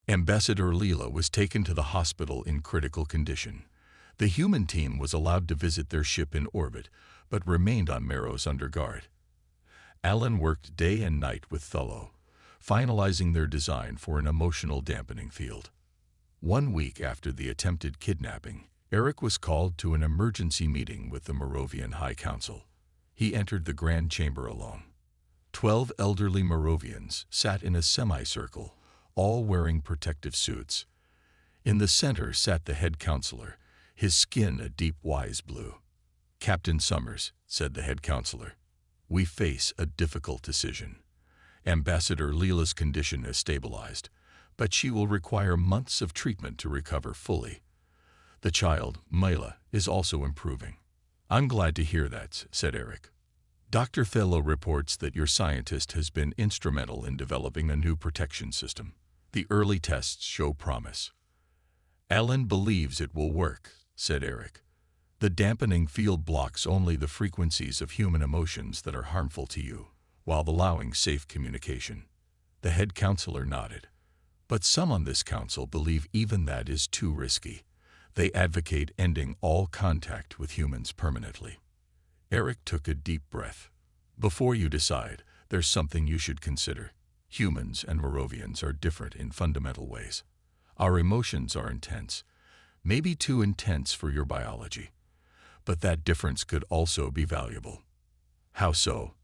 Ambassador Leela was taken to the hospital in critical condition. The human team was allowed to visit their ship in orbit, but remained on Maros under guard. Alan worked day and night with Thullo, finalizing their design for an emotional dampening field. 1 week after the attempted kidnapping, Eric was called to an emergency meeting with the Moravian High Council. He entered the Grand Chamber alone. 12 elderly Moravians sat in a semicircle, all wearing protective suits. In the center sat the head counselor, his skin a deep wise blue. "Captain Summers," said the head counselor, "we face a difficult decision. Ambassador Leela's condition has stabilized, but she will require months of treatment to recover fully. The child, Myla, is also improving." "I'm glad to hear that," said Eric. "Dr. Thello reports that your scientist has been instrumental in developing a new protection system. The early tests show promise." "Alan believes it will work," said Eric. "The dampening field blocks only the frequencies of human emotions that are harmful to you, while allowing safe communication." The head counselor nodded. "But some on this council believe even that is too risky. They advocate ending all contact with humans permanently." Eric took a deep breath. "Before you decide, there's something you should consider. Humans and Moravians are different in fundamental ways. Our emotions are intense, maybe too intense for your biology. But that difference could also be valuable." "How so?"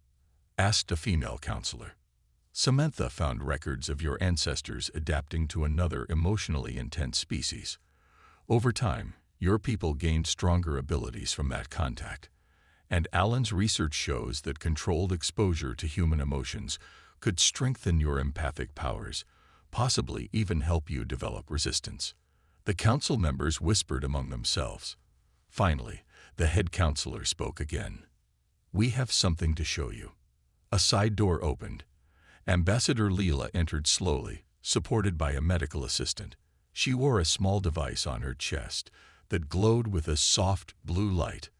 asked a female counselor. "Samantha found records of your ancestors adapting to another emotionally intense species. Over time, your people gained stronger abilities from that contact. And Alan's research shows that controlled exposure to human emotions could strengthen your empathic powers, possibly even help you develop resistance." The council members whispered among themselves. Finally, the head counselor spoke again. "We have something to show you." A side door opened. Ambassador Leela entered slowly, supported by a medical assistant. She wore a small device on her chest that glowed with a soft blue light.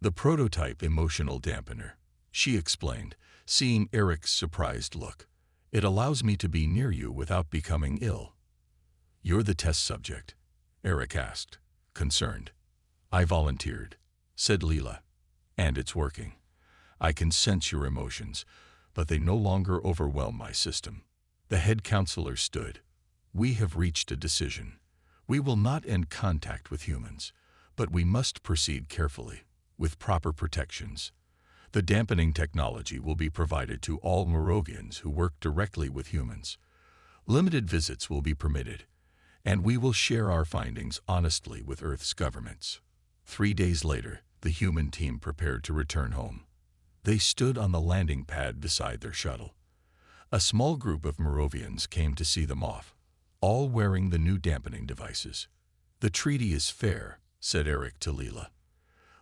"The prototype emotional dampener," she explained, seeing Eric's surprised look. "It allows me to be near you without becoming ill." "You're the test subject?" Eric asked, concerned. "I volunteered," said Leela. "And it's working. I can sense your emotions, but they no longer overwhelm my system." The head counselor stood. "We have reached a decision. We will not end contact with humans, but we must proceed carefully, with proper protections. The dampening technology will be provided to all Moravians who work directly with humans. Limited visits will be permitted, and we will share our findings honestly with Earth's governments." 3 days later, the human team prepared to return home. They stood on the landing pad beside their shuttle. A small group of Moravians came to see them off, all wearing the new dampening devices. "The treaty is fair," said Eric to Leela.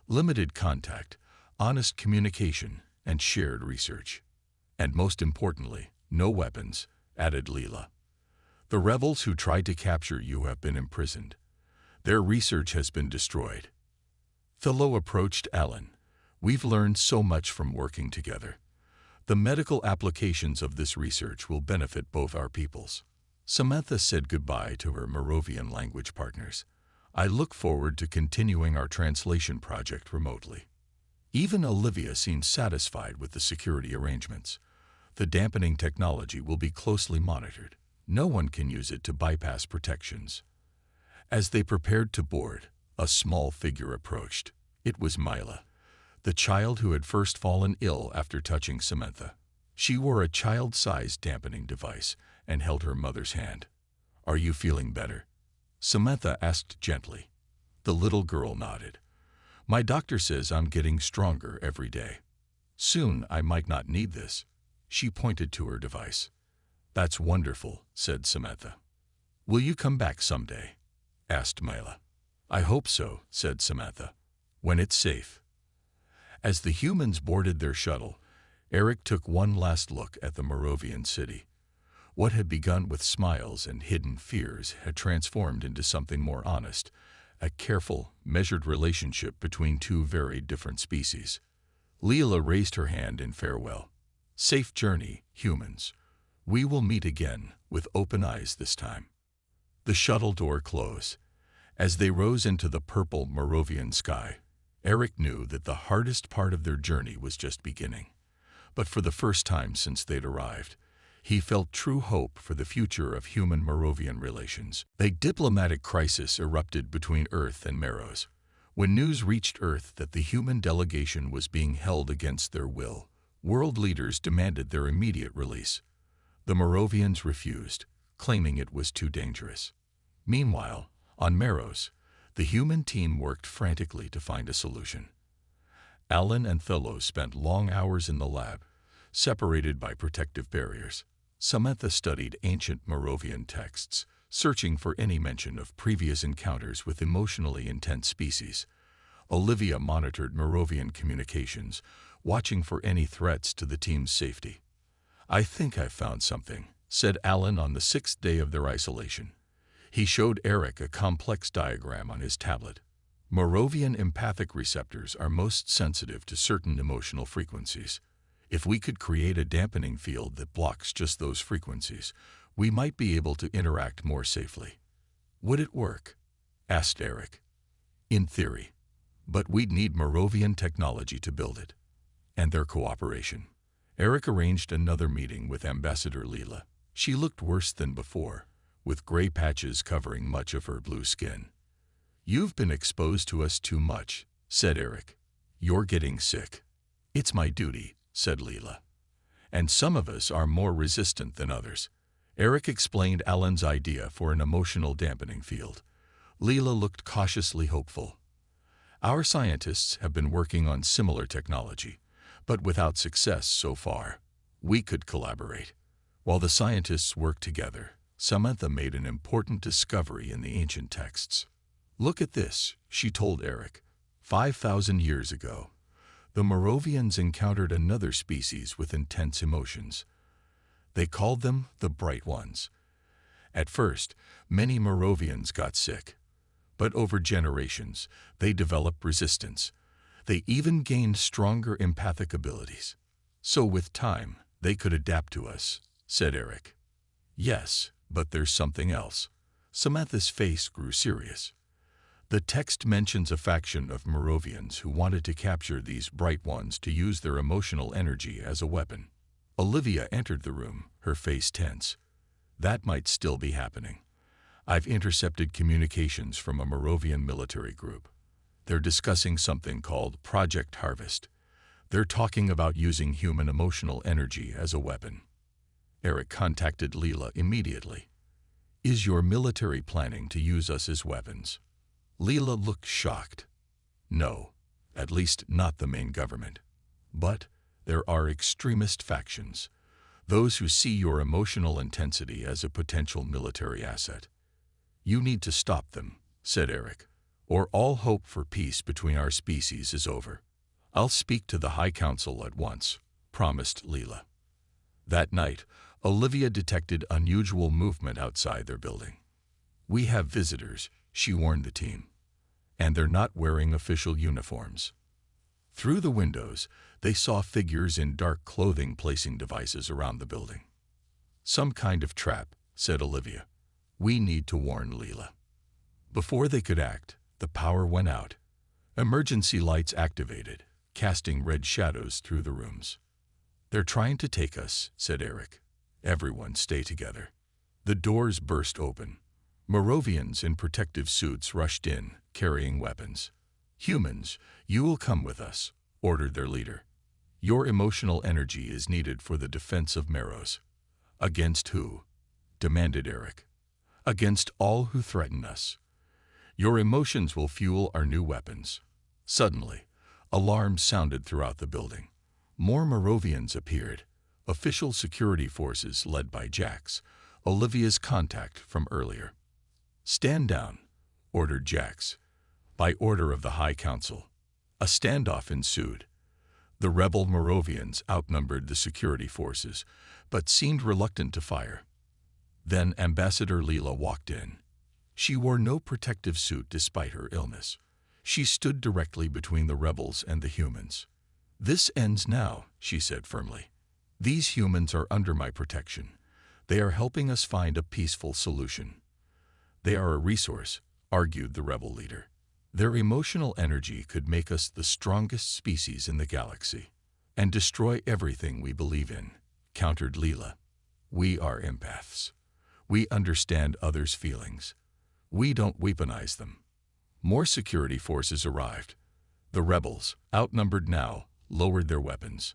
"Limited contact, honest communication, and shared research. And most importantly, no weapons," added Leela. "The rebels who tried to capture you have been imprisoned. Their research has been destroyed." Thello approached Alan. "We've learned so much from working together. The medical applications of this research will benefit both our peoples." Samantha said goodbye to her Moravian language partners. "I look forward to continuing our translation project remotely." Even Olivia seemed satisfied with the security arrangements. The dampening technology will be closely monitored. No one can use it to bypass protections. As they prepared to board, a small figure approached. It was Myla, the child who had first fallen ill after touching Samantha. She wore a child-sized dampening device and held her mother's hand. "Are you feeling better?" Samantha asked gently. The little girl nodded. "My doctor says I'm getting stronger every day. Soon I might not need this." She pointed to her device. "That's wonderful," said Samantha. "Will you come back someday?" asked Myla. "I hope so," said Samantha. "When it's safe." As the humans boarded their shuttle, Eric took one last look at the Moravian city. What had begun with smiles and hidden fears had transformed into something more honest, a careful, measured relationship between two very different species. Leela raised her hand in farewell. "Safe journey, humans. We will meet again, with open eyes this time." The shuttle door closed. As they rose into the purple Moravian sky, Eric knew that the hardest part of their journey was just beginning. But for the first time since they'd arrived, he felt true hope for the future of human-Moravian relations. A diplomatic crisis erupted between Earth and Meros. When news reached Earth that the human delegation was being held against their will, world leaders demanded their immediate release. The Moravians refused, claiming it was too dangerous. Meanwhile, on Meros, the human team worked frantically to find a solution. Alan and Thello spent long hours in the lab, separated by protective barriers. Samantha studied ancient Moravian texts, searching for any mention of previous encounters with emotionally intense species. Olivia monitored Moravian communications, watching for any threats to the team's safety. "I think I've found something," said Alan on the 6th day of their isolation. He showed Eric a complex diagram on his tablet. Moravian empathic receptors are most sensitive to certain emotional frequencies. If we could create a dampening field that blocks just those frequencies, we might be able to interact more safely. "Would it work?" asked Eric. "In theory. But we'd need Moravian technology to build it. And their cooperation." Eric arranged another meeting with Ambassador Leela. She looked worse than before, with gray patches covering much of her blue skin. "You've been exposed to us too much," said Eric. "You're getting sick." "It's my duty," said Leela. "And some of us are more resistant than others." Eric explained Alan's idea for an emotional dampening field. Leela looked cautiously hopeful. "Our scientists have been working on similar technology, but without success so far. We could collaborate." While the scientists worked together, Samantha made an important discovery in the ancient texts. "Look at this," she told Eric. 5,000 years ago, the Moravians encountered another species with intense emotions. They called them the Bright Ones. At first, many Moravians got sick, but over generations, they developed resistance. They even gained stronger empathic abilities. "So with time, they could adapt to us," said Eric. "Yes, but there's something else." Samantha's face grew serious. "The text mentions a faction of Moravians who wanted to capture these Bright Ones to use their emotional energy as a weapon." Olivia entered the room, her face tense. "That might still be happening. I've intercepted communications from a Moravian military group. They're discussing something called Project Harvest. They're talking about using human emotional energy as a weapon." Eric contacted Leela immediately. "Is your military planning to use us as weapons?" Leela looked shocked. "No, at least not the main government. But there are extremist factions, those who see your emotional intensity as a potential military asset. You need to stop them," said Eric, "or all hope for peace between our species is over." "I'll speak to the High Council at once," promised Leela. That night, Olivia detected unusual movement outside their building. "We have visitors," she warned the team, "and they're not wearing official uniforms." Through the windows, they saw figures in dark clothing placing devices around the building. "Some kind of trap," said Olivia. "We need to warn Leela." Before they could act, the power went out. Emergency lights activated, casting red shadows through the rooms. "They're trying to take us," said Eric. "Everyone stay together." The doors burst open. Moravians in protective suits rushed in, carrying weapons. "Humans, you will come with us," ordered their leader. "Your emotional energy is needed for the defense of Meros." "Against who?" demanded Eric. "Against all who threaten us. Your emotions will fuel our new weapons." Suddenly, alarms sounded throughout the building. More Moravians appeared, official security forces led by Jax, Olivia's contact from earlier. "Stand down," ordered Jax. By order of the High Council, a standoff ensued. The rebel Moravians outnumbered the security forces, but seemed reluctant to fire. Then Ambassador Leela walked in. She wore no protective suit despite her illness. She stood directly between the rebels and the humans. "This ends now," she said firmly. "These humans are under my protection. They are helping us find a peaceful solution." They are a resource, argued the rebel leader. Their emotional energy could make us the strongest species in the galaxy and destroy everything we believe in, countered Leela. We are empaths. We understand others' feelings. We don't weaponize them. More security forces arrived. The rebels, outnumbered now, lowered their weapons.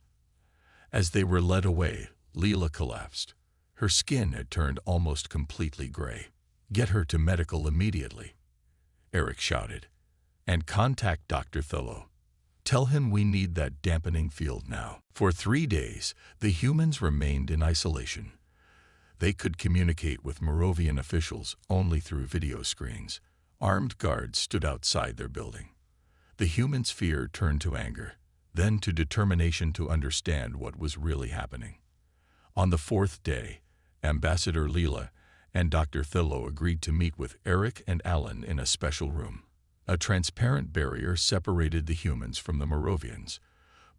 As they were led away, Leela collapsed. Her skin had turned almost completely gray. Get her to medical immediately, Eric shouted. And contact Dr. Thillo. Tell him we need that dampening field now. For 3 days, the humans remained in isolation. They could communicate with Moravian officials only through video screens. Armed guards stood outside their building. The humans' fear turned to anger, then to determination to understand what was really happening. On the 4th day, Ambassador Leela and Dr. Thillo agreed to meet with Eric and Alan in a special room. A transparent barrier separated the humans from the Moravians.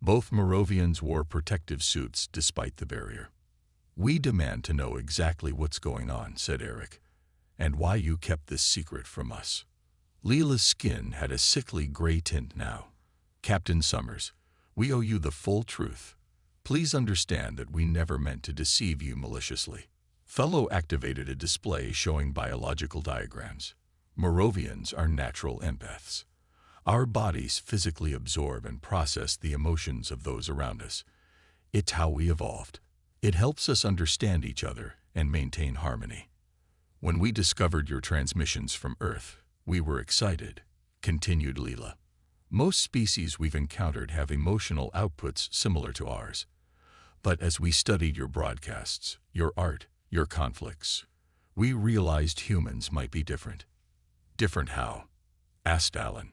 Both Moravians wore protective suits despite the barrier. We demand to know exactly what's going on, said Eric, and why you kept this secret from us. Leela's skin had a sickly gray tint now. Captain Summers, we owe you the full truth. Please understand that we never meant to deceive you maliciously. Thillo activated a display showing biological diagrams. Moravians are natural empaths. Our bodies physically absorb and process the emotions of those around us. It's how we evolved. It helps us understand each other and maintain harmony. When we discovered your transmissions from Earth, we were excited, continued Leela. Most species we've encountered have emotional outputs similar to ours. But as we studied your broadcasts, your art, your conflicts, we realized humans might be different. Different how? Asked Alan.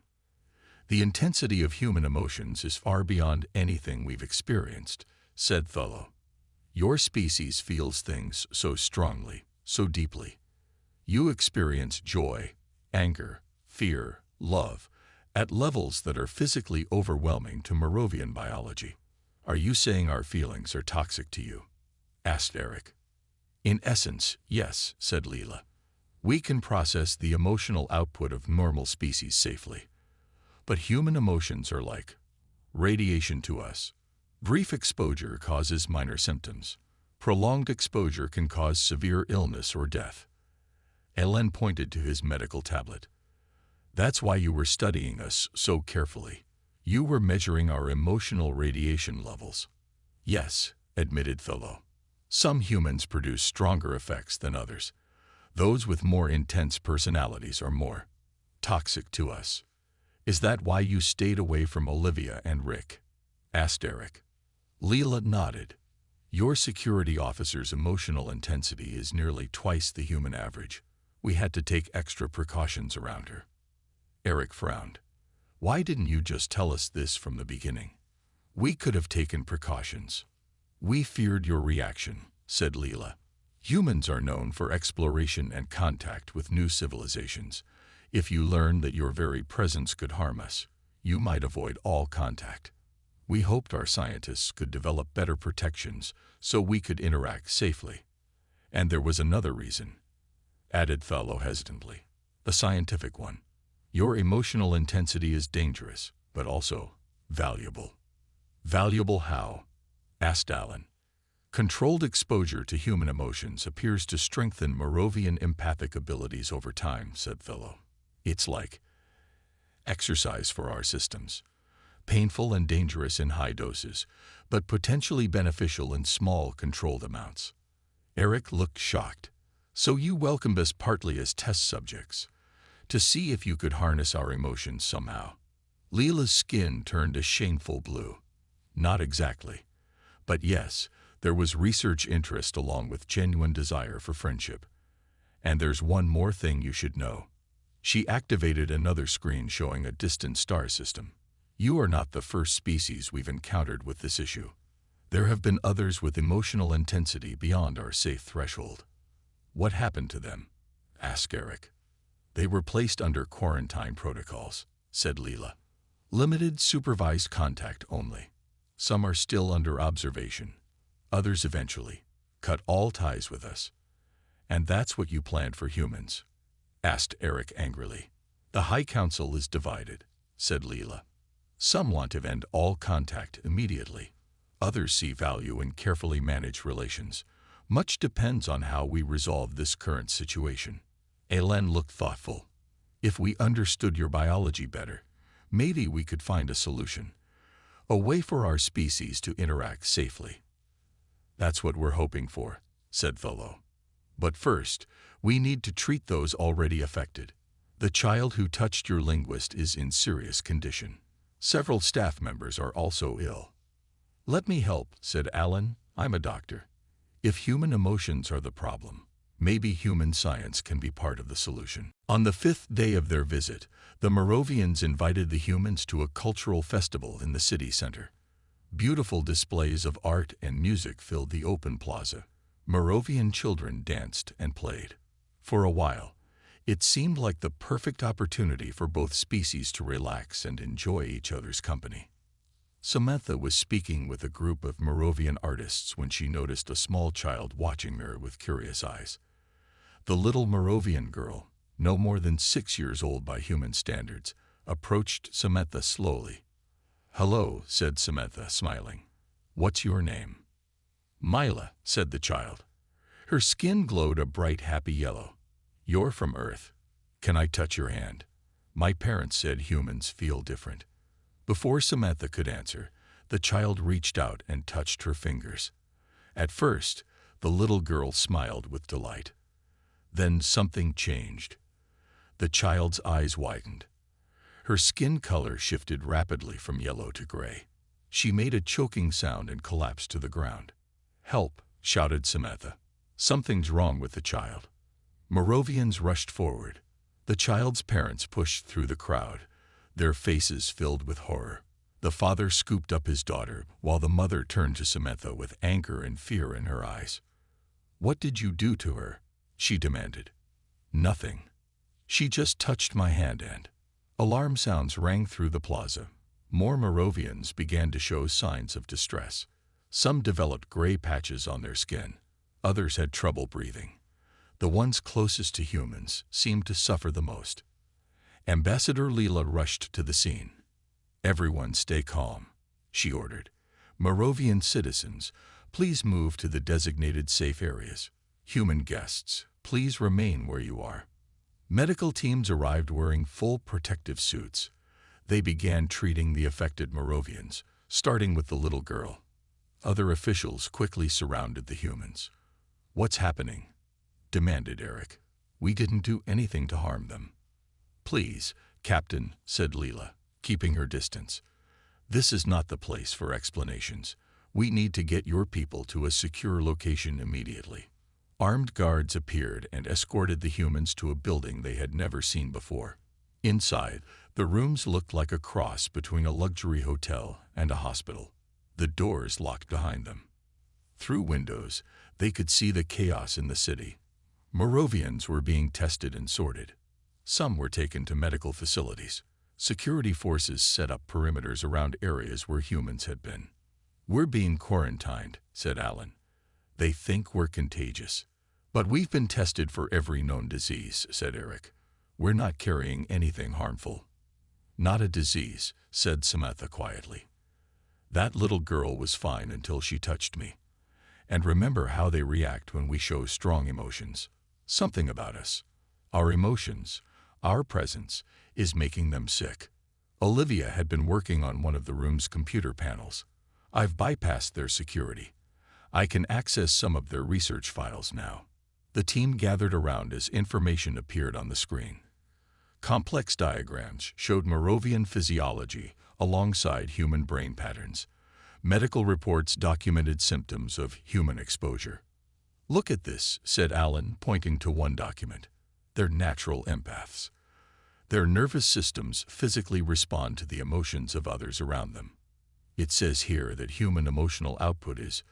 The intensity of human emotions is far beyond anything we've experienced, said Thillo. Your species feels things so strongly, so deeply. You experience joy, anger, fear, love, at levels that are physically overwhelming to Moravian biology. Are you saying our feelings are toxic to you? Asked Eric. In essence, yes, said Leela. We can process the emotional output of normal species safely. But human emotions are like radiation to us. Brief exposure causes minor symptoms. Prolonged exposure can cause severe illness or death. Ellen pointed to his medical tablet. That's why you were studying us so carefully. You were measuring our emotional radiation levels. Yes, admitted Thillo. Some humans produce stronger effects than others. Those with more intense personalities are more toxic to us. Is that why you stayed away from Olivia and Rick? Asked Eric. Leela nodded. Your security officer's emotional intensity is nearly twice the human average. We had to take extra precautions around her. Eric frowned. Why didn't you just tell us this from the beginning? We could have taken precautions. We feared your reaction, said Leela. Humans are known for exploration and contact with new civilizations. If you learned that your very presence could harm us, you might avoid all contact. We hoped our scientists could develop better protections so we could interact safely. And there was another reason, added Thillo hesitantly. The scientific one. Your emotional intensity is dangerous, but also valuable. Valuable how? Asked Alan. Controlled exposure to human emotions appears to strengthen Moravian empathic abilities over time, said Thillo. It's like exercise for our systems. Painful and dangerous in high doses, but potentially beneficial in small, controlled amounts. Eric looked shocked. So you welcomed us partly as test subjects, to see if you could harness our emotions somehow. Leela's skin turned a shameful blue. Not exactly. But yes, there was research interest along with genuine desire for friendship. And there's one more thing you should know. She activated another screen showing a distant star system. You are not the first species we've encountered with this issue. There have been others with emotional intensity beyond our safe threshold. What happened to them? Asked Eric. They were placed under quarantine protocols, said Leela. Limited supervised contact only. Some are still under observation. Others eventually cut all ties with us. And that's what you planned for humans. asked Eric angrily. The High Council is divided, said Leela. Some want to end all contact immediately. Others see value in carefully managed relations. Much depends on how we resolve this current situation. Elen looked thoughtful. If we understood your biology better, maybe we could find a solution. A way for our species to interact safely. That's what we're hoping for, said Tholo. But first, we need to treat those already affected. The child who touched your linguist is in serious condition. Several staff members are also ill. Let me help, said Alan. I'm a doctor. If human emotions are the problem, maybe human science can be part of the solution. On the 5th day of their visit, the Moravians invited the humans to a cultural festival in the city center. Beautiful displays of art and music filled the open plaza. Moravian children danced and played. For a while, it seemed like the perfect opportunity for both species to relax and enjoy each other's company. Samantha was speaking with a group of Moravian artists when she noticed a small child watching her with curious eyes. The little Moravian girl, no more than 6 years old by human standards, approached Samantha slowly. "Hello," said Samantha, smiling. "What's your name?" "Mila," said the child. Her skin glowed a bright, happy yellow. "You're from Earth. Can I touch your hand? My parents said humans feel different." Before Samantha could answer, the child reached out and touched her fingers. At first, the little girl smiled with delight. Then something changed. The child's eyes widened. Her skin color shifted rapidly from yellow to gray. She made a choking sound and collapsed to the ground. "Help!" shouted Samantha. "Something's wrong with the child." Moravians rushed forward. The child's parents pushed through the crowd, their faces filled with horror. The father scooped up his daughter, while the mother turned to Samantha with anger and fear in her eyes. "What did you do to her?" she demanded. "Nothing. She just touched my hand and—" Alarm sounds rang through the plaza. More Moravians began to show signs of distress. Some developed gray patches on their skin. Others had trouble breathing. The ones closest to humans seemed to suffer the most. Ambassador Leela rushed to the scene. "Everyone stay calm," she ordered. "Moravian citizens, please move to the designated safe areas. Human guests, please remain where you are." Medical teams arrived wearing full protective suits. They began treating the affected Moravians, starting with the little girl. Other officials quickly surrounded the humans. "What's happening?" demanded Eric. "We didn't do anything to harm them." "Please, Captain," said Leela, keeping her distance. "This is not the place for explanations. We need to get your people to a secure location immediately." Armed guards appeared and escorted the humans to a building they had never seen before. Inside, the rooms looked like a cross between a luxury hotel and a hospital. The doors locked behind them. Through windows, they could see the chaos in the city. Moravians were being tested and sorted. Some were taken to medical facilities. Security forces set up perimeters around areas where humans had been. "We're being quarantined," said Alan. "They think we're contagious." "But we've been tested for every known disease," said Eric. "We're not carrying anything harmful." "Not a disease," said Samantha quietly. "That little girl was fine until she touched me. And remember how they react when we show strong emotions. Something about us, our emotions, our presence, is making them sick." Olivia had been working on one of the room's computer panels. "I've bypassed their security. I can access some of their research files now." The team gathered around as information appeared on the screen. Complex diagrams showed Moravian physiology alongside human brain patterns. Medical reports documented symptoms of human exposure. "Look at this," said Alan, pointing to one document. "They're natural empaths. Their nervous systems physically respond to the emotions of others around them. It says here that human emotional output is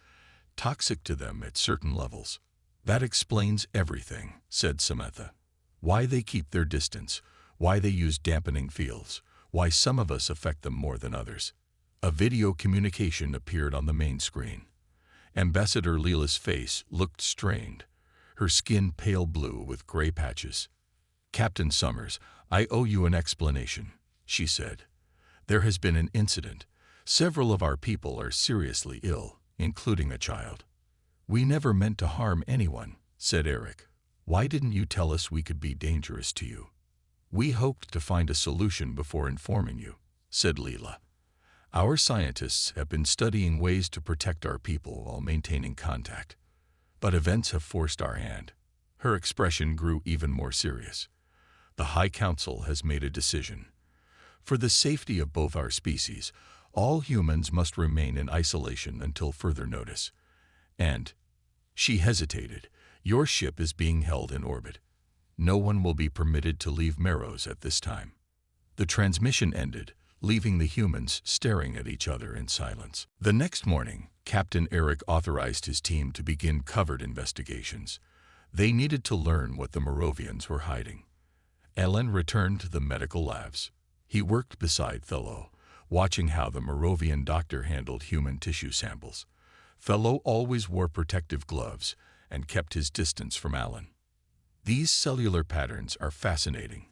toxic to them at certain levels." "That explains everything," said Samantha. "Why they keep their distance, why they use dampening fields, why some of us affect them more than others." A video communication appeared on the main screen. Ambassador Leela's face looked strained, her skin pale blue with gray patches. "Captain Summers, I owe you an explanation," she said. "There has been an incident. Several of our people are seriously ill, including a child." "We never meant to harm anyone," said Eric. "Why didn't you tell us we could be dangerous to you?" "We hoped to find a solution before informing you," said Leela. "Our scientists have been studying ways to protect our people while maintaining contact. But events have forced our hand." Her expression grew even more serious. "The High Council has made a decision. For the safety of both our species, all humans must remain in isolation until further notice. And," she hesitated, "your ship is being held in orbit. No one will be permitted to leave Meros at this time." The transmission ended, leaving the humans staring at each other in silence. The next morning, Captain Eric authorized his team to begin covert investigations. They needed to learn what the Merovians were hiding. Ellen returned to the medical labs. He worked beside Thello, watching how the Merovian doctor handled human tissue samples. Thello always wore protective gloves and kept his distance from Alan. "These cellular patterns are fascinating,"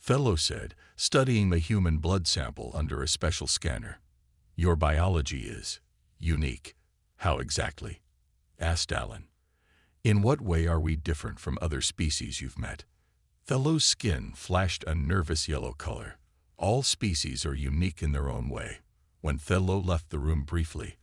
Thello said, studying the human blood sample under a special scanner. "Your biology is unique." "How exactly?" asked Alan. "In what way are we different from other species you've met?" Thello's skin flashed a nervous yellow color. "All species are unique in their own way." When Thello left the room briefly,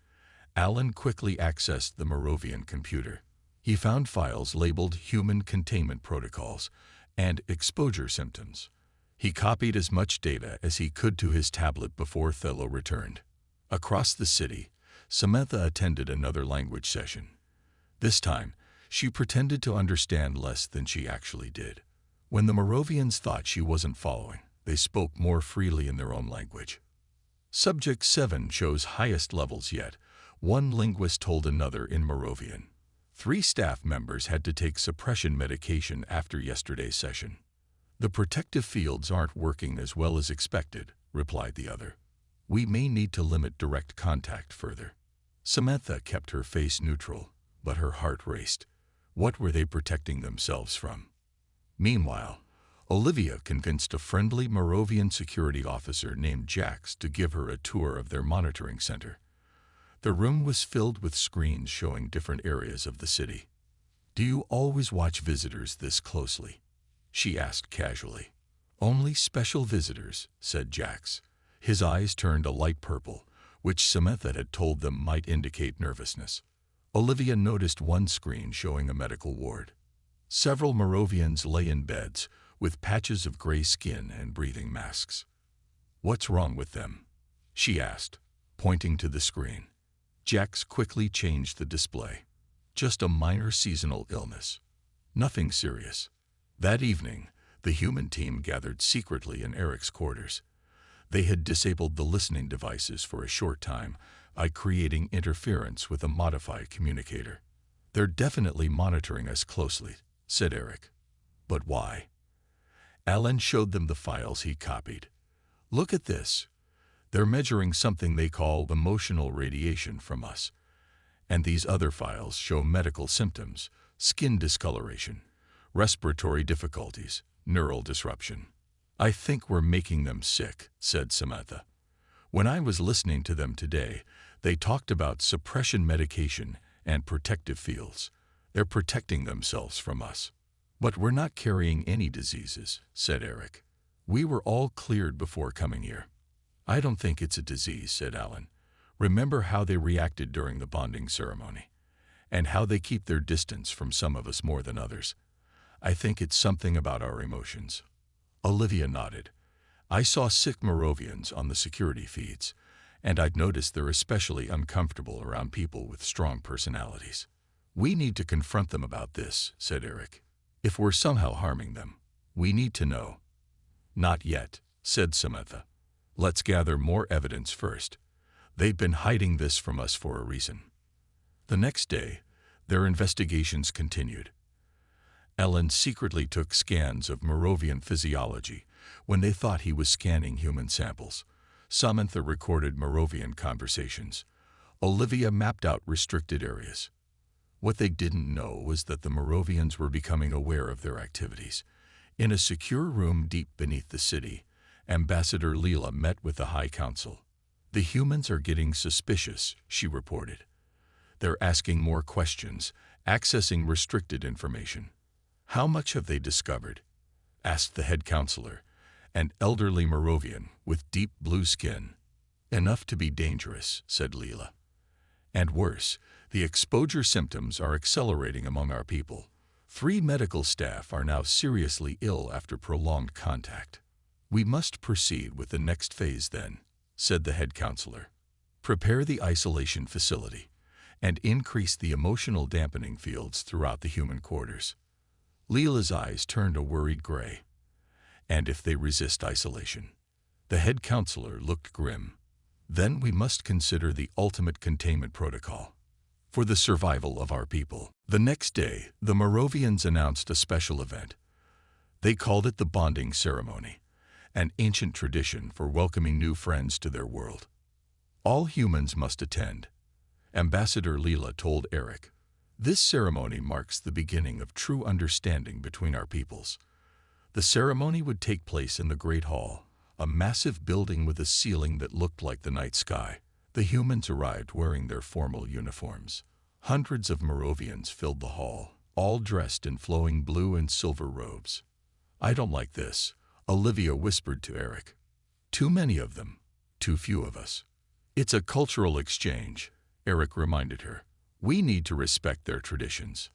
Alan quickly accessed the Merovian computer. He found files labeled Human Containment Protocols and Exposure Symptoms. He copied as much data as he could to his tablet before Thello returned. Across the city, Samantha attended another language session. This time, she pretended to understand less than she actually did. When the Merovians thought she wasn't following, they spoke more freely in their own language. Subject 7 shows highest levels yet, one linguist told another in Merovian. 3 staff members had to take suppression medication after yesterday's session. "The protective fields aren't working as well as expected," replied the other. "We may need to limit direct contact further." Samantha kept her face neutral, but her heart raced. What were they protecting themselves from? Meanwhile, Olivia convinced a friendly Merovian security officer named Jax to give her a tour of their monitoring center. The room was filled with screens showing different areas of the city. "Do you always watch visitors this closely?" she asked casually. "Only special visitors," said Jax. His eyes turned a light purple, which Samantha had told them might indicate nervousness. Olivia noticed one screen showing a medical ward. Several Merovians lay in beds, with patches of gray skin and breathing masks. "What's wrong with them?" she asked, pointing to the screen. Jax quickly changed the display. "Just a minor seasonal illness. Nothing serious." That evening, the human team gathered secretly in Eric's quarters. They had disabled the listening devices for a short time by creating interference with a modified communicator. "They're definitely monitoring us closely," said Eric. "But why?" Alan showed them the files he copied. "Look at this. They're measuring something they call emotional radiation from us. And these other files show medical symptoms, skin discoloration, respiratory difficulties, neural disruption." "I think we're making them sick," said Samantha. "When I was listening to them today, they talked about suppression medication and protective fields. They're protecting themselves from us." "But we're not carrying any diseases," said Eric. "We were all cleared before coming here." "I don't think it's a disease," said Alan. "Remember how they reacted during the bonding ceremony, and how they keep their distance from some of us more than others. I think it's something about our emotions." Olivia nodded. "I saw sick Merovians on the security feeds, and I'd noticed they're especially uncomfortable around people with strong personalities." "We need to confront them about this," said Eric. "If we're somehow harming them, we need to know." "Not yet," said Samantha. "Let's gather more evidence first. They've been hiding this from us for a reason." The next day, their investigations continued. Ellen secretly took scans of Merovian physiology when they thought he was scanning human samples. Samantha recorded Merovian conversations. Olivia mapped out restricted areas. What they didn't know was that the Merovians were becoming aware of their activities. In a secure room deep beneath the city, Ambassador Leela met with the High Council. "The humans are getting suspicious," she reported. "They're asking more questions, accessing restricted information." "How much have they discovered?" asked the head counselor, an elderly Moravian with deep blue skin. "Enough to be dangerous," said Leela. "And worse, the exposure symptoms are accelerating among our people. 3 medical staff are now seriously ill after prolonged contact." "We must proceed with the next phase then," said the head counselor. "Prepare the isolation facility and increase the emotional dampening fields throughout the human quarters." Leela's eyes turned a worried gray. "And if they resist isolation?" The head counselor looked grim. "Then we must consider the ultimate containment protocol for the survival of our people." The next day, the Moravians announced a special event. They called it the bonding ceremony, an ancient tradition for welcoming new friends to their world. "All humans must attend," Ambassador Leela told Eric. "This ceremony marks the beginning of true understanding between our peoples." The ceremony would take place in the Great Hall, a massive building with a ceiling that looked like the night sky. The humans arrived wearing their formal uniforms. Hundreds of Moravians filled the hall, all dressed in flowing blue and silver robes. "I don't like this," Olivia whispered to Eric. "Too many of them, too few of us." "It's a cultural exchange," Eric reminded her. "We need to respect their traditions."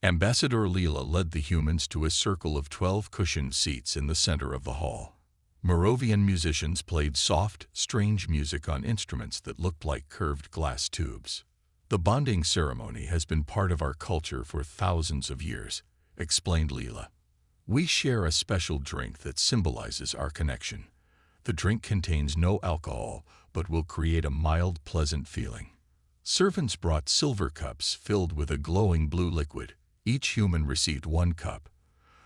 Ambassador Leela led the humans to a circle of 12 cushioned seats in the center of the hall. Moravian musicians played soft, strange music on instruments that looked like curved glass tubes. "The bonding ceremony has been part of our culture for thousands of years," explained Leela. "We share a special drink that symbolizes our connection. The drink contains no alcohol, but will create a mild, pleasant feeling." Servants brought silver cups filled with a glowing blue liquid. Each human received 1 cup.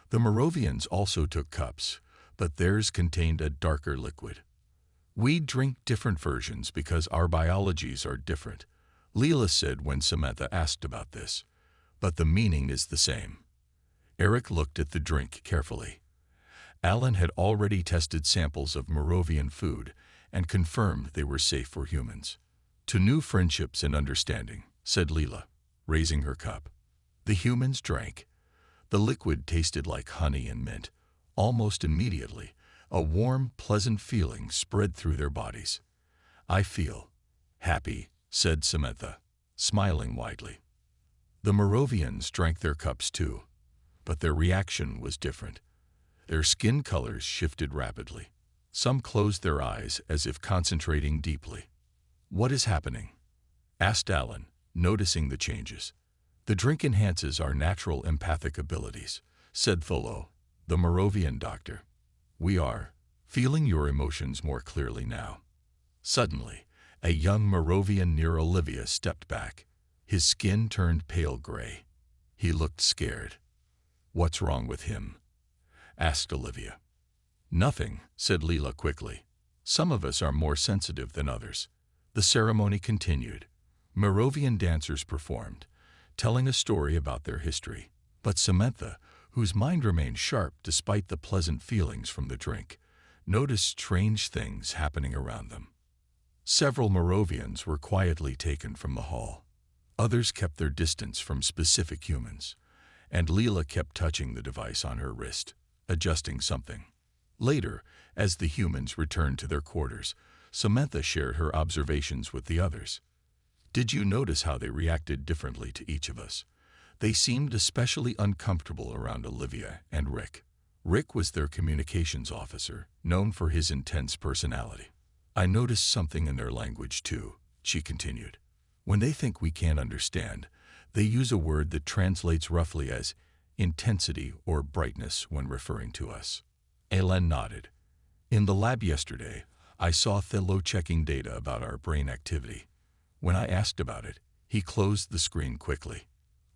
The Moravians also took cups, but theirs contained a darker liquid. "We drink different versions because our biologies are different," Leela said when Samantha asked about this. "But the meaning is the same." Eric looked at the drink carefully. Alan had already tested samples of Moravian food and confirmed they were safe for humans. "To new friendships and understanding," said Leela, raising her cup. The humans drank. The liquid tasted like honey and mint. Almost immediately, a warm, pleasant feeling spread through their bodies. "I feel happy," said Samantha, smiling widely. The Moravians drank their cups too, but their reaction was different. Their skin colors shifted rapidly. Some closed their eyes as if concentrating deeply. "What is happening?" asked Alan, noticing the changes. "The drink enhances our natural empathic abilities," said Tholo, the Moravian doctor. "We are feeling your emotions more clearly now." Suddenly, a young Moravian near Olivia stepped back. His skin turned pale gray. He looked scared. "What's wrong with him?" asked Olivia. "Nothing," said Leela quickly. "Some of us are more sensitive than others." The ceremony continued. Moravian dancers performed, telling a story about their history. But Samantha, whose mind remained sharp despite the pleasant feelings from the drink, noticed strange things happening around them. Several Moravians were quietly taken from the hall. Others kept their distance from specific humans, and Leela kept touching the device on her wrist, adjusting something. Later, as the humans returned to their quarters, Samantha shared her observations with the others. "Did you notice how they reacted differently to each of us? They seemed especially uncomfortable around Olivia and Rick. Rick was their communications officer, known for his intense personality. I noticed something in their language too," she continued. "When they think we can't understand, they use a word that translates roughly as intensity or brightness when referring to us." Alan nodded. "In the lab yesterday, I saw Thelo checking data about our brain activity. When I asked about it, he closed the screen quickly.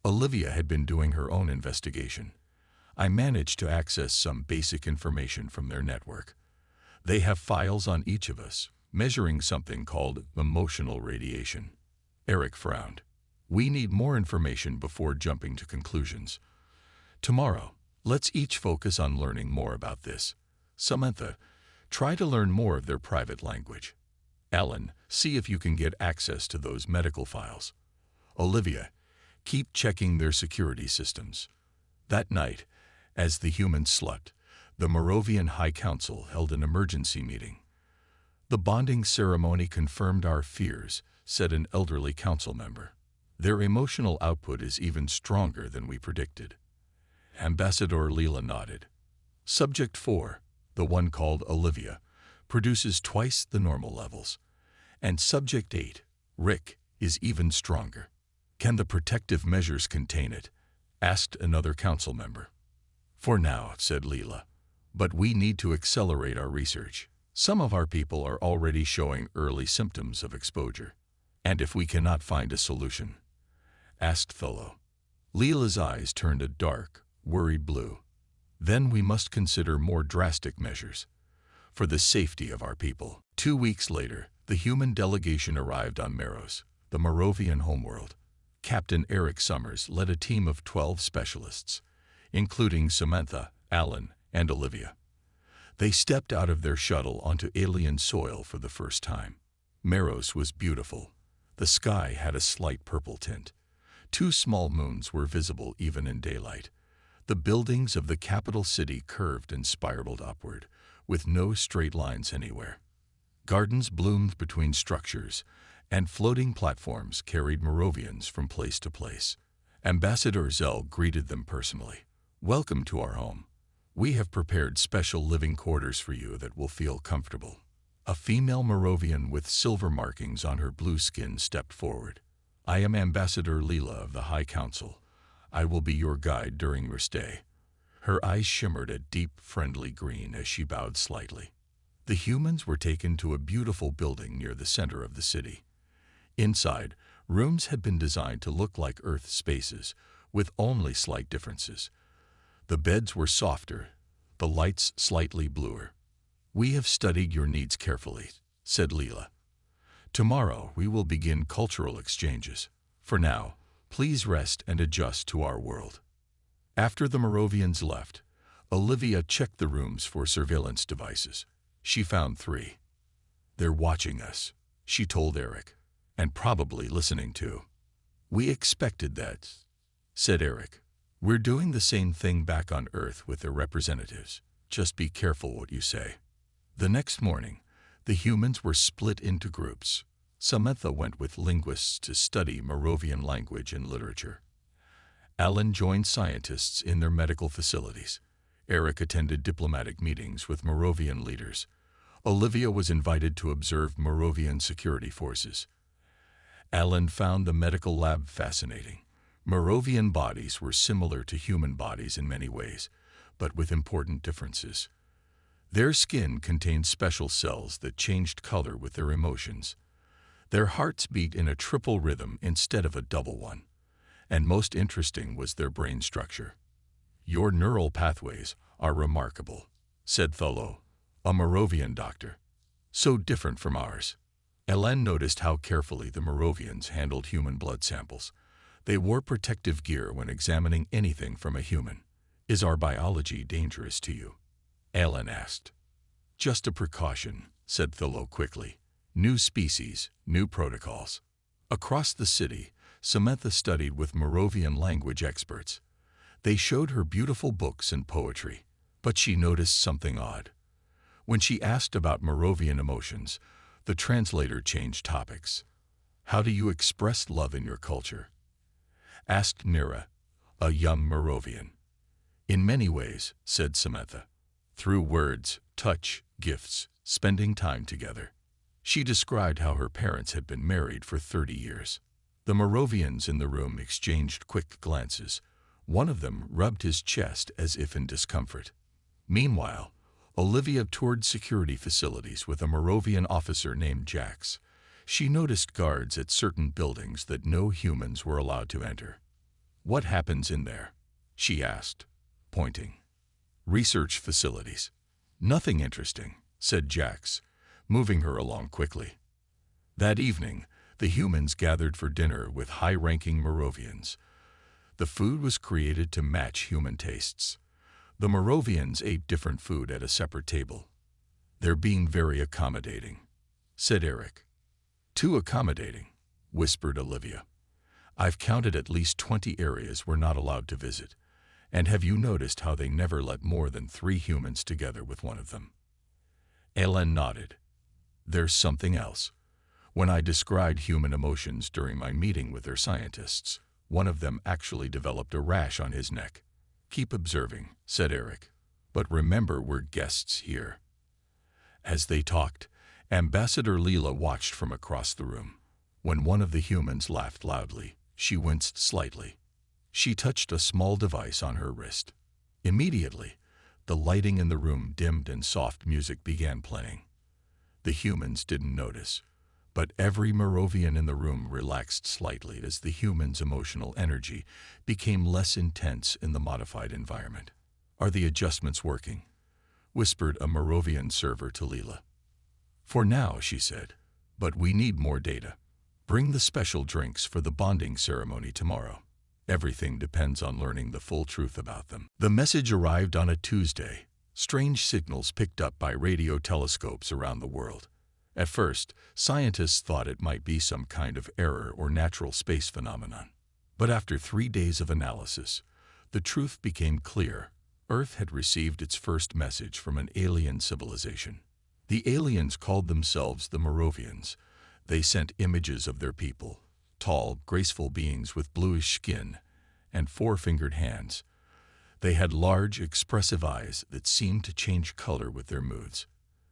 Olivia had been doing her own investigation. I managed to access some basic information from their network. They have files on each of us, measuring something called emotional radiation." Eric frowned. "We need more information before jumping to conclusions." "Tomorrow, Let's each focus on learning more about this. Samantha, try to learn more of their private language. Alan, see if you can get access to those medical files. Olivia, keep checking their security systems. That night, as the humans slept, the Moravian High Council held an emergency meeting. The bonding ceremony confirmed our fears, said an elderly council member. Their emotional output is even stronger than we predicted. Ambassador Leela nodded. Subject 4, the one called Olivia, produces twice the normal levels. And Subject 8, Rick, is even stronger. Can the protective measures contain it? Asked another council member. For now, said Leela. But we need to accelerate our research. Some of our people are already showing early symptoms of exposure. And if we cannot find a solution? Asked Tholo. Leela's eyes turned a dark, worried blue. Then we must consider more drastic measures. For the safety of our people. 2 weeks later, the human delegation arrived on Meros, the Moravian homeworld. Captain Eric Summers led a team of 12 specialists, including Samantha, Alan, and Olivia. They stepped out of their shuttle onto alien soil for the first time. Meros was beautiful. The sky had a slight purple tint. 2 small moons were visible even in daylight. The buildings of the capital city curved and spiraled upward, with no straight lines anywhere. Gardens bloomed between structures, and floating platforms carried Moravians from place to place. Ambassador Zell greeted them personally. Welcome to our home. We have prepared special living quarters for you that will feel comfortable. A female Moravian with silver markings on her blue skin stepped forward. I am Ambassador Leela of the High Council. I will be your guide during your stay. Her eyes shimmered a deep, friendly green as she bowed slightly. The humans were taken to a beautiful building near the center of the city. Inside, rooms had been designed to look like Earth spaces, with only slight differences. The beds were softer, the lights slightly bluer. We have studied your needs carefully, said Leela. Tomorrow we will begin cultural exchanges. For now, please rest and adjust to our world. After the Moravians left, Olivia checked the rooms for surveillance devices. She found 3. They're watching us, she told Eric, and probably listening too. We expected that, said Eric. We're doing the same thing back on Earth with their representatives. Just be careful what you say. The next morning, the humans were split into groups. Samantha went with linguists to study Moravian language and literature. Alan joined scientists in their medical facilities. Eric attended diplomatic meetings with Moravian leaders. Olivia was invited to observe Moravian security forces. Alan found the medical lab fascinating. Moravian bodies were similar to human bodies in many ways, but with important differences. Their skin contained special cells that changed color with their emotions. Their hearts beat in a triple rhythm instead of a double one. And most interesting was their brain structure. Your neural pathways are remarkable, said Tholo, a Moravian doctor. So different from ours. Ellen noticed how carefully the Moravians handled human blood samples. They wore protective gear when examining anything from a human. Is our biology dangerous to you? Ellen asked. Just a precaution, said Tholo quickly. New species, new protocols. Across the city, Samantha studied with Moravian language experts. They showed her beautiful books and poetry, but she noticed something odd. When she asked about Moravian emotions, the translator changed topics. How do you express love in your culture? Asked Nira, a young Moravian. In many ways, said Samantha. Through words, touch, gifts, spending time together. She described how her parents had been married for 30 years. The Moravians in the room exchanged quick glances. One of them rubbed his chest as if in discomfort. Meanwhile, Olivia toured security facilities with a Moravian officer named Jax. She noticed guards at certain buildings that no humans were allowed to enter. What happens in there? She asked, pointing. Research facilities. Nothing interesting, said Jax, moving her along quickly. That evening, the humans gathered for dinner with high-ranking Moravians. The food was created to match human tastes. The Moravians ate different food at a separate table. "They're being very accommodating," said Eric. "Too accommodating," whispered Olivia. "I've counted at least 20 areas we're not allowed to visit. And have you noticed how they never let more than 3 humans together with one of them?" Ellen nodded. "There's something else. When I described human emotions during my meeting with their scientists, one of them actually developed a rash on his neck." "Keep observing," said Eric. "But remember, we're guests here." As they talked, Ambassador Leela watched from across the room. When one of the humans laughed loudly, she winced slightly. She touched a small device on her wrist. Immediately, the lighting in the room dimmed and soft music began playing. The humans didn't notice, but every Moravian in the room relaxed slightly as the human's emotional energy became less intense in the modified environment. "Are the adjustments working?" whispered a Moravian server to Leela. "For now," she said, "but we need more data. Bring the special drinks for the bonding ceremony tomorrow. Everything depends on learning the full truth about them." The message arrived on a Tuesday, strange signals picked up by radio telescopes around the world. At first, scientists thought it might be some kind of error or natural space phenomenon. But after 3 days of analysis, the truth became clear. Earth had received its first message from an alien civilization. The aliens called themselves the Moravians. They sent images of their people, tall, graceful beings with bluish skin and 4-fingered hands. They had large, expressive eyes that seemed to change color with their moods.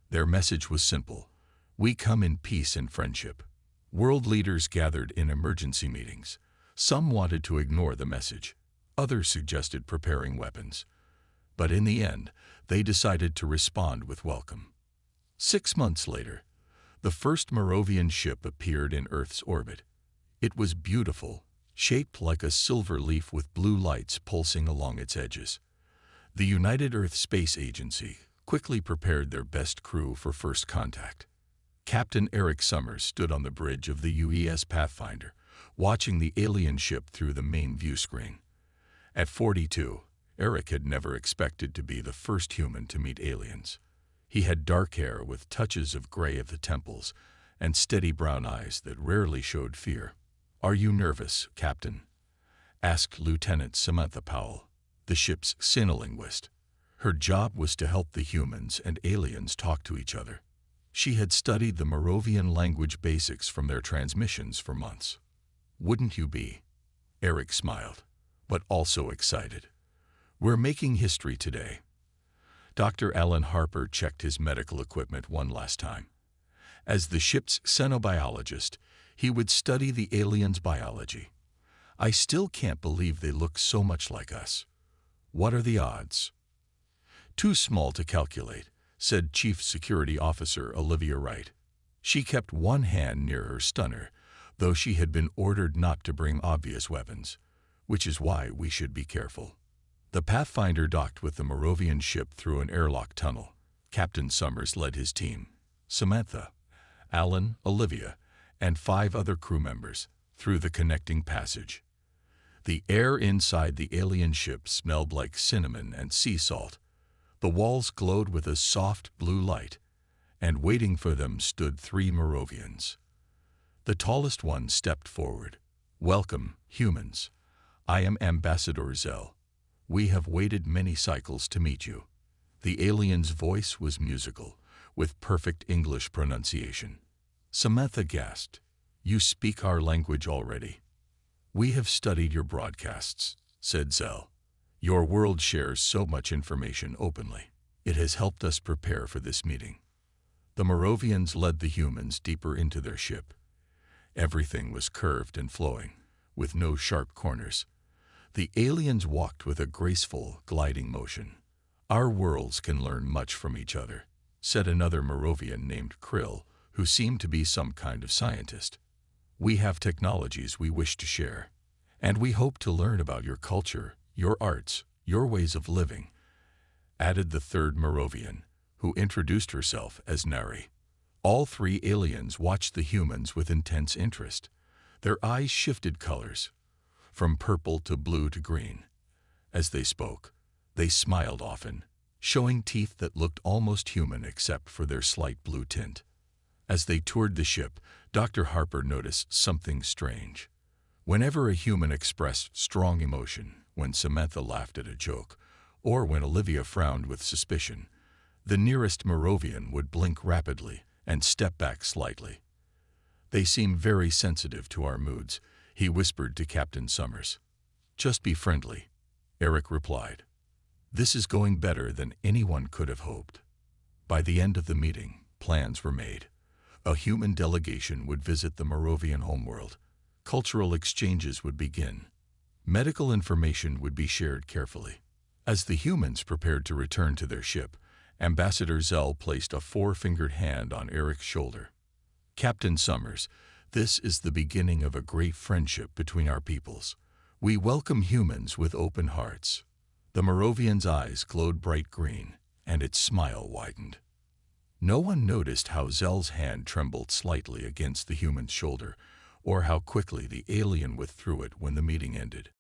Their message was simple: "We come in peace and friendship." World leaders gathered in emergency meetings. Some wanted to ignore the message. Others suggested preparing weapons. But in the end, they decided to respond with welcome. 6 months later, the first Moravian ship appeared in Earth's orbit. It was beautiful, shaped like a silver leaf with blue lights pulsing along its edges. The United Earth Space Agency quickly prepared their best crew for first contact. Captain Eric Summers stood on the bridge of the UES Pathfinder, watching the alien ship through the main view screen. At 42, Eric had never expected to be the first human to meet aliens. He had dark hair with touches of gray at the temples and steady brown eyes that rarely showed fear. "Are you nervous, Captain?" asked Lieutenant Samantha Powell, the ship's sinolinguist. Her job was to help the humans and aliens talk to each other. She had studied the Moravian language basics from their transmissions for months. "Wouldn't you be?" Eric smiled, but also excited. "We're making history today." Dr. Alan Harper checked his medical equipment one last time. As the ship's xenobiologist, he would study the aliens' biology. "I still can't believe they look so much like us. What are the odds?" "Too small to calculate," said Chief Security Officer Olivia Wright. She kept one hand near her stunner, though she had been ordered not to bring obvious weapons, which is why we should be careful. The Pathfinder docked with the Moravian ship through an airlock tunnel. Captain Summers led his team. Samantha, Alan, Olivia, and 5 other crew members through the connecting passage. The air inside the alien ship smelled like cinnamon and sea salt. The walls glowed with a soft blue light, and waiting for them stood 3 Moravians. The tallest one stepped forward. "Welcome, humans. I am Ambassador Zell. We have waited many cycles to meet you." The alien's voice was musical, with perfect English pronunciation. Samantha gasped. "You speak our language already?" "We have studied your broadcasts," said Zell. "Your world shares so much information openly. It has helped us prepare for this meeting." The Moravians led the humans deeper into their ship. Everything was curved and flowing, with no sharp corners. The aliens walked with a graceful, gliding motion. "Our worlds can learn much from each other," said another Moravian named Krill, who seemed to be some kind of scientist. "We have technologies we wish to share, and we hope to learn about your culture, your arts, your ways of living," added the third Moravian, who introduced herself as Nari. All 3 aliens watched the humans with intense interest. Their eyes shifted colors, from purple to blue to green. As they spoke, They smiled often, showing teeth that looked almost human except for their slight blue tint. As they toured the ship, Dr. Harper noticed something strange. Whenever a human expressed strong emotion, when Samantha laughed at a joke, or when Olivia frowned with suspicion, the nearest Moravian would blink rapidly and step back slightly. "They seem very sensitive to our moods," he whispered to Captain Summers. "Just be friendly," Eric replied. "This is going better than anyone could have hoped." By the end of the meeting, plans were made. A human delegation would visit the Moravian homeworld. Cultural exchanges would begin. Medical information would be shared carefully. As the humans prepared to return to their ship, Ambassador Zell placed a four-fingered hand on Eric's shoulder. "Captain Summers, this is the beginning of a great friendship between our peoples. We welcome humans with open hearts." The Moravian's eyes glowed bright green, and its smile widened. No one noticed how Zell's hand trembled slightly against the human's shoulder, or how quickly the alien withdrew it when the meeting ended.